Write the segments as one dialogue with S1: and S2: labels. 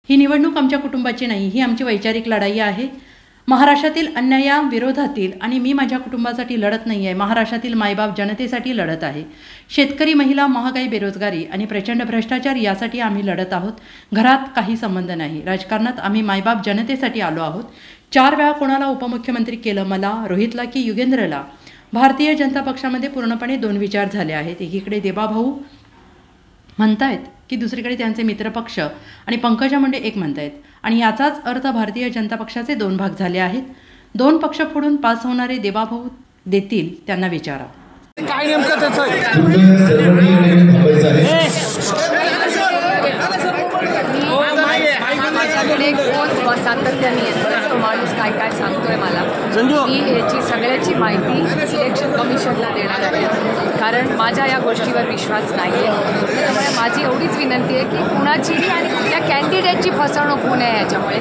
S1: ही निवडणूक आमच्या कुटुंबाची नाही, ही आमची वैचारिक लढाई आहे. महाराष्ट्रातील अन्यायाविरोधातील आणि मी माझ्या कुटुंबासाठी लढत नाही आहे, महाराष्ट्रातील मायबाप जनतेसाठी लढत आहे. शेतकरी, महिला, महागाई, बेरोजगारी आणि प्रचंड भ्रष्टाचार यासाठी आम्ही लढत आहोत. घरात काही संबंध नाही. राजकारणात आम्ही मायबाप जनतेसाठी आलो आहोत. 4 वेळा कोणाला उपमुख्यमंत्री केलं, मला, रोहितला की युगेंद्रला. भारतीय जनता पक्षामध्ये पूर्णपणे 2 विचार झाले आहेत. एकीकडे देवाभाऊ म्हणतायत की दुसरीकडे त्यांचे मित्रपक्ष आणि पंकजा मुंडे एक म्हणतायत. आणि याचाच अर्थ भारतीय जनता पक्षाचे 2 भाग झाले आहेत. 2 पक्ष फोडून पास होणारे देवाभाऊ देतील त्यांना विचारा.
S2: काय नेमकं त्याचं
S3: सातत्याने येतो तो माणूस काय काय सांगतोय मला, मी याची सगळ्याची माहिती इलेक्शन कमिशनला देणार आहे. कारण माझ्या या गोष्टीवर विश्वास नाही आहे. त्यामुळे माझी एवढीच विनंती आहे की कुणाचीही आणि कुठल्या कॅन्डिडेटची फसवणूक होऊ नये. याच्यामुळे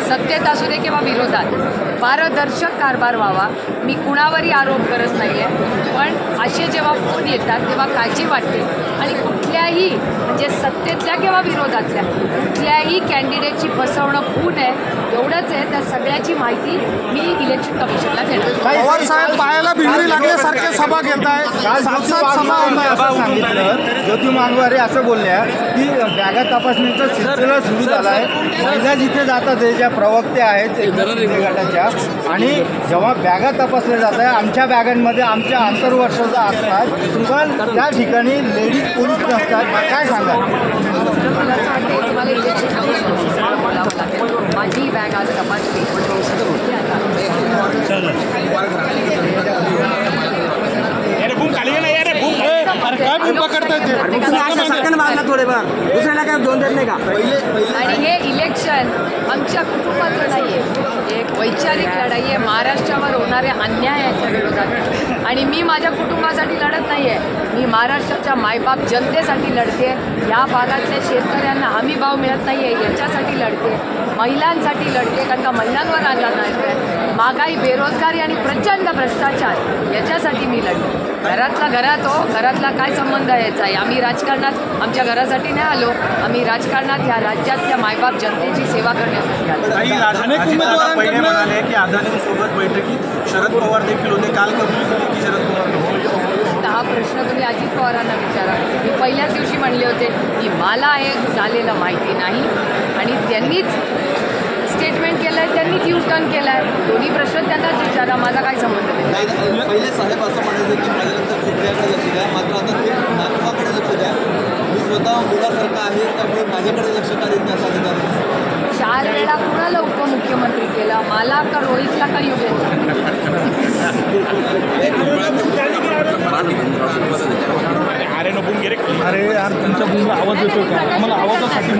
S3: सत्तेत असू दे किंवा विरोधात पारदर्शक कारभार व्हावा. मी कुणावरही आरोप करत नाही आहे, पण असे जेव्हा फोन येतात तेव्हा काळजी वाटते. आणि कुठल्याही म्हणजे सत्तेतल्या किंवा विरोधातल्या कुठल्याही कॅन्डिडेटची फसवणूक होऊ नये एवढंच आहे. त्या सगळ्याची माहिती मी इलेक्शन कमिशनला देणार.
S2: पवार साहेब पायाला भिंगरी लागल्यासारखे सभा घेत आहे, सभा होत आहे असं सांगितलं.
S4: ज्योती मांगवारे असं बोलल्या की बॅगा तपासणीचा सिलसिला सुरू झाला आहे. महिला जिथे जातात ज्या प्रवक्त्या आहेत गटाच्या, आणि जेव्हा बॅगा तपासल्या जात आहे आमच्या बॅगांमध्ये आमच्या आंतरवर्षाचा असतात, पण त्या ठिकाणी लेडीज पोलीस नसतात. काय सांगा?
S3: मला असं वाटतं तुम्हाला इलेक्शन कमिशनशी बोलावं लागेल. माझी बॅग आज तपासली. आणि हे इलेक्शन आमच्या कुटुंबाचं नाही आहे, एक वैचारिक लढाई आहे महाराष्ट्रावर होणाऱ्या अन्यायाच्या विरोधात. आणि मी माझ्या कुटुंबासाठी लढत नाही आहे, मी महाराष्ट्राच्या मायबाप जनतेसाठी लढते. या भागातल्या शेतकऱ्यांना हमी भाव मिळत नाही आहे याच्यासाठी लढते. महिलांसाठी लढते, कारण का महिलांवर अन्याय आहे. महागाई, बेरोजगारी आणि प्रचंड भ्रष्टाचार याच्यासाठी मी लढते. घरातला घरात हो, घरातला काय संबंध यायचा आहे? आम्ही राजकारणात आमच्या घरासाठी नाही आलो, आम्ही राजकारणात या राज्यातल्या मायबाप जनतेची सेवा करण्यासाठी आलो.
S4: पहिले म्हणाले की अदानींसोबत बैठकीत शरद पवार देखील होते, काल कबुली केली की शरद पवार.
S3: हा प्रश्न तुम्ही अजित पवारांना विचारा. मी पहिल्याच दिवशी म्हणले होते की मला हे झालेलं माहिती नाही, आणि त्यांनीच स्टेटमेंट केलं आहे, त्यांनीच यू टर्न केला आहे. दोन्ही प्रश्न त्यांनाच विचारा, माझा काय संबंध नाही.
S5: पहिले साहेब असं म्हणायचं की माझ्यानंतर सुप्रियाकडे लक्ष द्या, मात्र आता ते नातवाकडे लक्ष द्या. मी स्वतः मुलासारखं आहे, त्यामुळे माझ्याकडे लक्ष का देत नाही असा अधिकार.
S3: 4 वेळा कुणाला उपमुख्यमंत्री केला, मला का रोहितला का युगेंद्र?
S2: अरे यार तुमच्या मुलीला आवाज येतो का? आम्हाला आवाजासाठी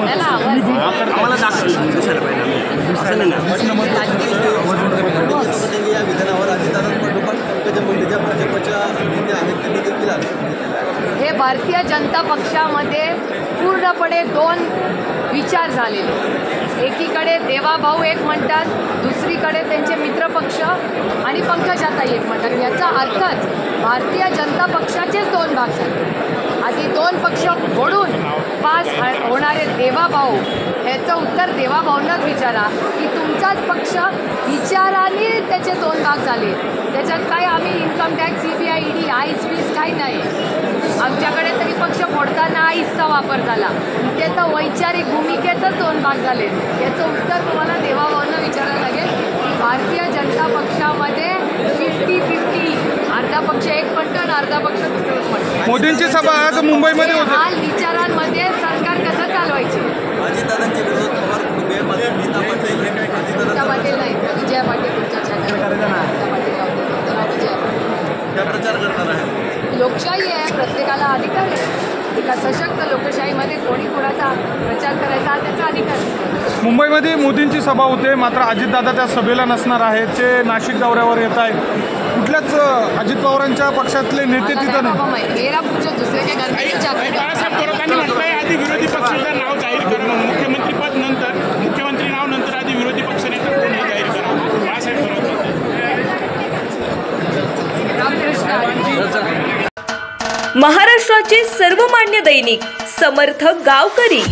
S5: या विधानावर अजितदादांपाठोपाठ पंकजा मुंडे ज्या भाजपच्या नेत्या आहेत त्यांनी देखील
S3: हे भारतीय जनता पक्षामध्ये पूर्णपणे 2 विचार झालेले. एकीकडे देवाभाऊ एक म्हणतात, दुसरीकडे त्यांचे मित्रपक्ष आणि पंकजाताई एक म्हणतात. याचा अर्थच भारतीय जनता पक्षाचेच 2 भाग झाले. आधी 2 पक्ष फोडून पास होणारे देवाभाऊ, ह्याचं उत्तर देवाभाऊंनाच विचारा की तुमचाच पक्ष विचाराने त्याचे 2 भाग झाले. त्याच्यात काय आम्ही income tax, CBI, ED, ice वीस काही नाही. आमच्याकडे तरी पक्ष फोडताना आईसचा वापर झाला. इथे तर वैचारिक भूमिकेतच 2 भाग झाले. याचं उत्तर तुम्हाला देवाभाऊंना विचारायला लागेल. भारतीय जनता पक्षामध्ये 50-50, अर्धा पक्ष एक म्हणतो आणि अर्धा पक्ष दुसरंच म्हणतो.
S2: मोदींची सभा आज मुंबईमध्ये होती.
S3: हाल विचारांमध्ये सरकार कसं चालवायचे?
S5: अजितदादांचे विरोध पवार कुटुंबीय नीता पाटील
S3: नाही, विजया पाटील
S5: प्रचार करणार आहे.
S3: लोकशाही आहे, प्रत्येकाला अधिकार आहे. एका सशक्त लोकशाहीमध्ये कोणी कोणाचा प्रचार करायचा हा त्याचा अधिकार आहे.
S2: मुंबईमध्ये मोदींची सभा होते, मात्र अजितदादा त्या सभेला नसणार आहेत. ते नाशिक दौऱ्यावर येत आहेत. कुठल्याच अजित पवारांच्या पक्षातले नेते तिथं नाही.
S3: मेरा पुढच्या दुसरे काही
S6: बाळासाहेब थोरातांनी म्हटलंय आधी विरोधी पक्षाचं नाव जाहीर करणं, मुख्यमंत्रीपद नंतर, मुख्यमंत्री नाव नंतर आधी विरोधी पक्षनेते कोण हे जाहीर करा. बाळासाहेब थोरात.
S7: महाराष्ट्राचे सर्वमान्य दैनिक समर्थ गावकरी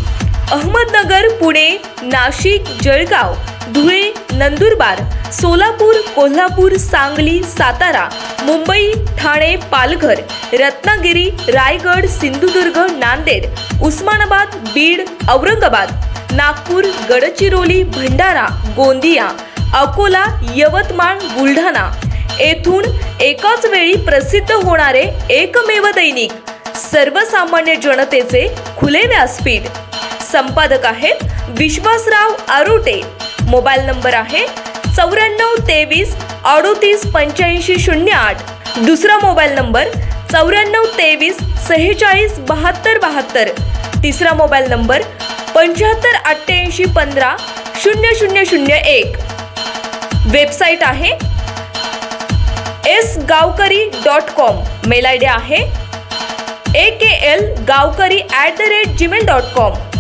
S7: अहमदनगर, पुणे, नाशिक, जळगाव, धुळे, नंदुरबार, सोलापूर, कोल्हापूर, सांगली, सातारा, मुंबई, ठाणे, पालघर, रत्नागिरी, रायगड, सिंधुदुर्ग, नांदेड, उस्मानाबाद, बीड, औरंगाबाद, नागपूर, गडचिरोली, भंडारा, गोंदिया, अकोला, यवतमाळ, बुलढाणा येथून एकाच वेळी प्रसिद्ध होणारे एकमेव दैनिक सर्वसामान्य जनतेचे खुले व्यासपीठ. संपादक आहेत विश्वासराव आरोटे. मोबाईल नंबर आहे 9423 38 85 08. दुसरा मोबाईल नंबर 9423 46 72 72. तिसरा मोबाईल नंबर 75 88 15 0001. वेबसाईट आहे sgavkari.com. मेल आय डी आहे aklgavkari@gmail.com.